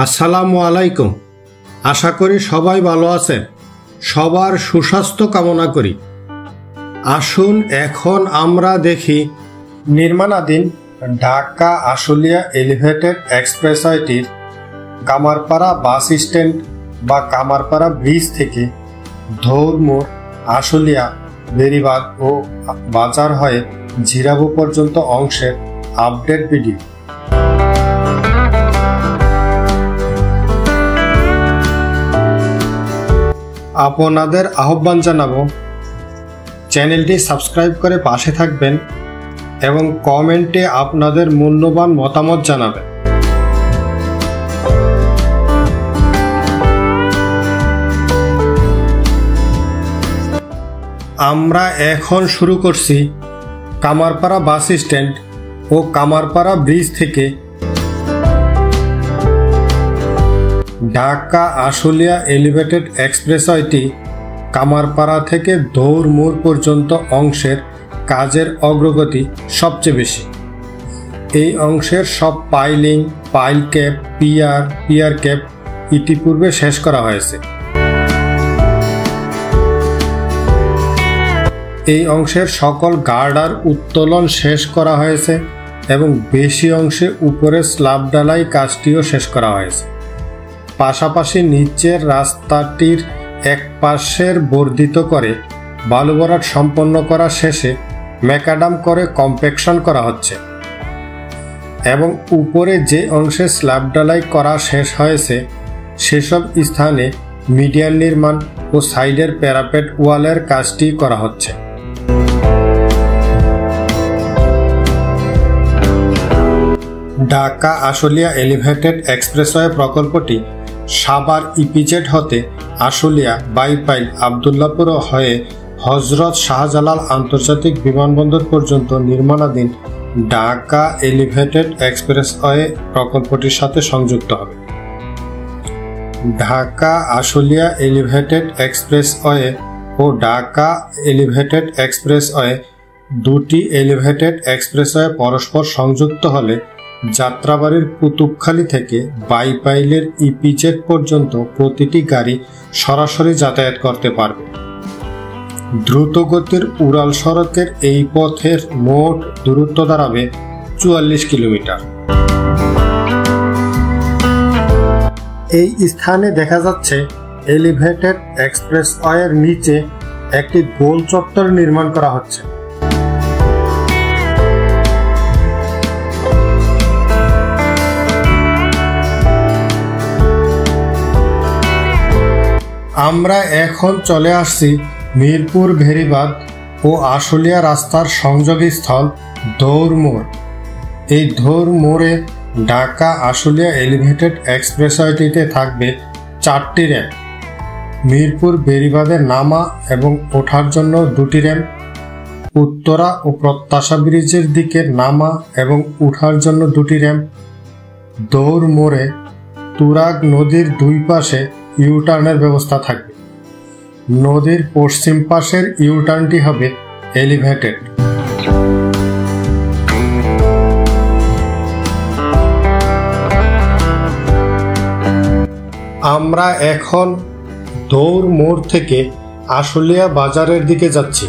আসসালামু আলাইকুম। আশা করি সবাই ভালো আছেন। সবার সুস্বাস্থ্য কামনা করি। আসুন এখন আমরা দেখি নির্মাণাধীন ঢাকা আশুলিয়া এলিভেটেড এক্সপ্রেসওয়েটির কামারপাড়া বাস স্ট্যান্ড বা কামারপাড়া ব্রিজ থেকে ধৌরমোড়, আশুলিয়া, বেরিবাদ ও বাজার হয়ে জিরাবো পর্যন্ত অংশের আপডেট ভিডিও। আপনাদের আহ্বান জানাবো চ্যানেলটি সাবস্ক্রাইব করে পাশে থাকবেন এবং কমেন্টে আপনাদের মূল্যবান মতামত জানাবেন। আমরা এখন শুরু করছি কামারপাড়া বাস স্ট্যান্ড ও কামারপাড়া ব্রিজ থেকে ঢাকা আশুলিয়া এলিভেটেড এক্সপ্রেসওয়েটি কামারপাড়া থেকে ধৌরমোড় পর্যন্ত অংশের কাজের অগ্রগতি সবচেয়ে বেশি। এই অংশের সব piling, pile cap, pier cap ইতিপূর্বে শেষ করা হয়েছে। এই অংশের সকল গার্ডার উত্তোলন শেষ করা হয়েছে এবং বেশি অংশে উপরে স্ল্যাব ঢালাই কাজটিও শেষ করা হয়েছে। পাশাপাশি নিচের রাস্তাটির এক পাশের বর্ধিত করে বালু ভরাট সম্পন্ন করা শেষে ম্যাকাডাম করে কম্প্যাকশন করা হচ্ছে এবং উপরে যে অংশে স্ল্যাব ঢালাই করা শেষ হয়েছে সেসব স্থানে মিডিয়ান নির্মাণ ও সাইডের প্যারাপেট ওয়ালের কাজটি করা হচ্ছে। ঢাকা আশুলিয়া এলিভেটেড এক্সপ্রেসওয়ে প্রকল্পটি সাভার ইপিজেড হতে আশুলিয়া, বাইপাইল, আবদুল্লাপুর হয়ে হজরত শাহজালাল আন্তর্জাতিক বিমানবন্দর পর্যন্ত নির্মাণাধীন ঢাকা এলিভেটেড এক্সপ্রেসওয়ে প্রকল্পটির সাথে সংযুক্ত হবে। ঢাকা আশুলিয়া এলিভেটেড এক্সপ্রেসওয়ে ও ঢাকা এলিভেটেড এক্সপ্রেসওয়ে দুটি এলিভেটেড এক্সপ্রেসওয়ে পরস্পর সংযুক্ত হলে যাত্রাবাড়ির কুতুবখালী থেকে বাইপাইলের ইপিজেড পর্যন্ত প্রতিটি গাড়ি সরাসরি যাতায়াত করতে পারবে। দ্রুতগতির উড়াল সড়কের এই পথের মোট দূরত্ব দাঁড়াবে ৪৪ কিলোমিটার। এই স্থানে দেখা যাচ্ছে এলিভেটেড এক্সপ্রেসওয়ের নিচে একটি গোল চত্বর নির্মাণ করা হচ্ছে। আমরা এখন চলে আসছি মিরপুর বেরিবাদ ও আশুলিয়া রাস্তার সংযোগস্থল ধৌরমোড়। এই ধৌরমোড়ে ঢাকা আশুলিয়া এলিভেটেড এক্সপ্রেসওয়েটিতে থাকবে 4টি র্যাম্প। মিরপুর বেরিবাদের নামা এবং ওঠার জন্য 2টি র্যাম্প, উত্তরা ও প্রত্যাশা ব্রিজের দিকে নামা এবং উঠার জন্য 2টি র্যাম্প। ধৌরমোড়ে তুরাগ নদীর দুই পাশে ইউটার্নের ব্যবস্থা থাকবে। নদীর পশ্চিম পাশের ইউটার্নটি হবে এলিভেটেড। আমরা এখন ধৌরমোড় থেকে আশুলিয়া বাজারের দিকে যাচ্ছি।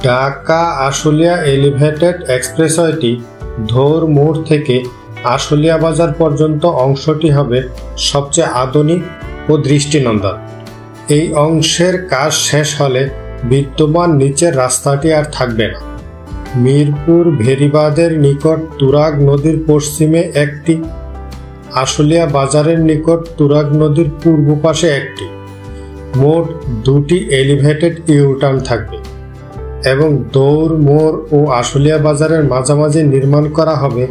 ঢাকা আশুলিয়া এলিভেটেড এক্সপ্রেসওয়েটি ধৌরমোড় থেকে আশুলিয়া বাজার পর্যন্ত অংশটি হবে সবচেয়ে আধুনিক ও দৃষ্টিনন্দন। এই অংশের কাজ শেষ হলে বিদ্যমান নিচের রাস্তাটি আর থাকবে না। মিরপুর বেরিবাদের নিকট তুরাগ নদীর পশ্চিমে একটি, আশুলিয়া বাজারের নিকট তুরাগ নদীর পূর্ব পাশে একটি, মোট 2টি এলিভেটেড ইউটার্ন থাকবে এবং ধৌরমোড় ও আশুলিয়া বাজারের মাঝামাঝি নির্মাণ করা হবে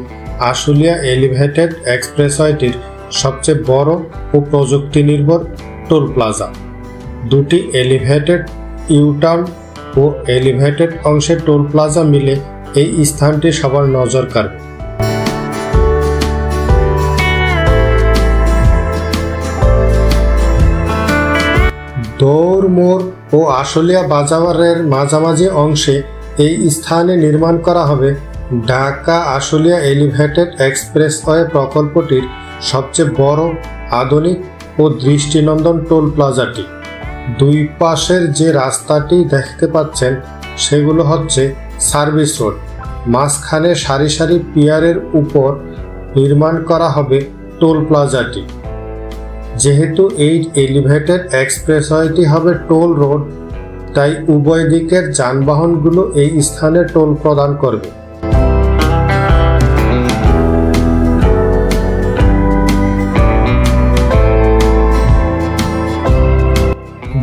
আশুলিয়া এলিভেটেড এক্সপ্রেসওয়েটির সবচেয়ে বড় ও প্রযুক্তি নির্ভর টোল প্লাজা। 2টি এলিভেটেড ইউটার্ন ও এলিভেটেড অংশের টোল প্লাজা মিলে এই স্থানটি সবার নজর কাড়বে। ধৌরমোড় ও আশুলিয়া বাজারের মাঝামাঝি অংশে এই স্থানে নির্মাণ করা হবে ঢাকা আশুলিয়া এলিভেটেড এক্সপ্রেসওয়ে প্রকল্পটির সবচেয়ে বড়, আধুনিক ও দৃষ্টিনন্দন টোল প্লাজাটি। দুই পাশের যে রাস্তাটি দেখতে পাচ্ছেন সেগুলো হচ্ছে সার্ভিস রোড। মাঝখানে সারি সারি পিয়ারের উপর নির্মাণ করা হবে টোল প্লাজাটি। যেহেতু এই এলিভেটেড এক্সপ্রেসওয়েটি হবে টোল রোড, তাই উভয় দিকের যানবাহনগুলো এই স্থানে টোল প্রদান করবে।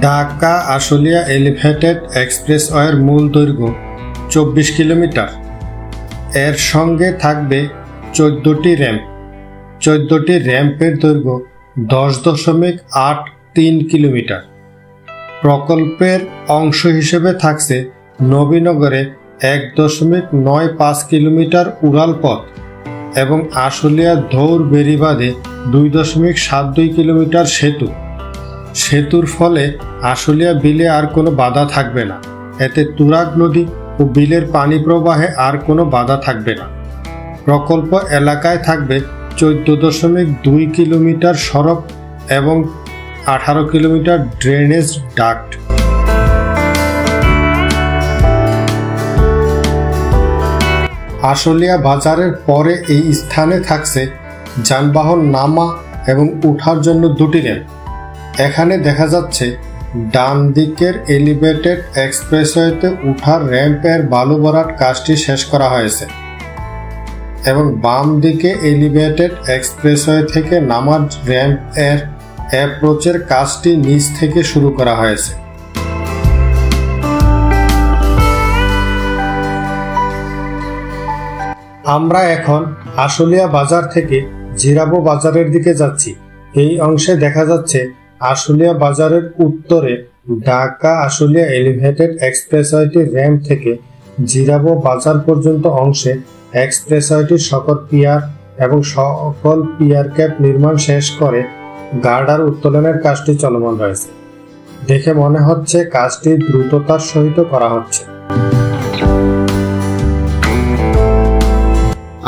ঢাকা আশুলিয়া এলিভেটেড এক্সপ্রেসওয়ের মূল দৈর্ঘ্য 24 কিলোমিটার। এর সঙ্গে থাকবে 14টি র্যাম্প। 14টি র্যাম্পের দৈর্ঘ্য 10.83 কিলোমিটার। প্রকল্পের অংশ হিসেবে থাকছে নবীনগরে 1.95 কিলোমিটার উড়াল পথ এবং আশুলিয়া ধৌর বেড়িবাঁধে 2.72 কিলোমিটার সেতু। সেতুর ফলে আশুলিয়া বিলে আর কোনো বাধা থাকবে না। এতে তুরাগ নদী ও বিলের পানি প্রবাহে আর কোনো বাধা থাকবে না। প্রকল্প এলাকায় থাকবে 14.2 কিলোমিটার সড়ক এবং 18 কিলোমিটার ড্রেনেজ ডাক্ট। আশুলিয়া বাজারের পরে এই স্থানে থাকছে যানবাহন নামা এবং উঠার জন্য 2টি র্যাম্প। এখানে দেখা যাচ্ছে ডান দিকের এলিভেটেড এক্সপ্রেসওয়েতে উঠার র্যাম্পের বালু ভরাট কাজটি শেষ করা হয়েছে এবং বাম দিকে এলিভেটেড এক্সপ্রেসওয়ে থেকে নামার র্যাম্প এর অ্যাপ্রোচের কাজটি নিচ থেকে শুরু করা হয়েছে। আমরা এখন আশুলিয়া বাজার থেকে জিরাবো বাজারের দিকে যাচ্ছি। এই অংশে দেখা যাচ্ছে আশুলিয়া বাজারের উত্তরে ঢাকা আশুলিয়া এলিভেটেড এক্সপ্রেসওয়েটির র্যাম্প থেকে জিরাবো বাজার পর্যন্ত অংশে এক্সপ্রেসওয়েটির সকল পিয়ার এবং সকল পিয়ার ক্যাপ নির্মাণ শেষ করে গার্ডার উত্তোলনের কাজটি চলমান রয়েছে। দেখে মনে হচ্ছে কাজটি দ্রুততার সহিত করা হচ্ছে।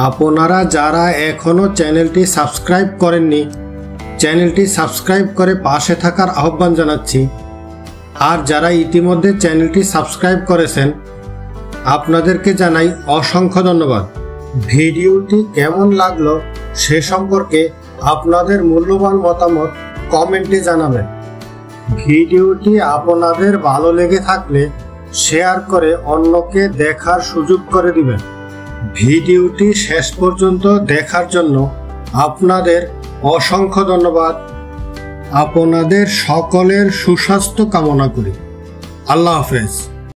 আপনারা যারা এখনো চ্যানেলটি সাবস্ক্রাইব করেননি, চ্যানেলটি সাবস্ক্রাইব করে পাশে থাকার আহ্বান জানাচ্ছি। আর যারা ইতিমধ্যে চ্যানেলটি সাবস্ক্রাইব করেছেন আপনাদেরকে জানাই অসংখ্য ধন্যবাদ। ভিডিওটি কেমন লাগলো সে সম্পর্কে আপনাদের মূল্যবান মতামত কমেন্টে জানাবেন। ভিডিওটি আপনাদের ভালো লেগে থাকলে শেয়ার করে অন্যকে দেখার সুযোগ করে দিবেন। ভিডিওটি শেষ পর্যন্ত দেখার জন্য আপনাদের অসংখ্য ধন্যবাদ। আপনাদের সকলের সুস্বাস্থ্য কামনা করি। আল্লাহ হাফেজ।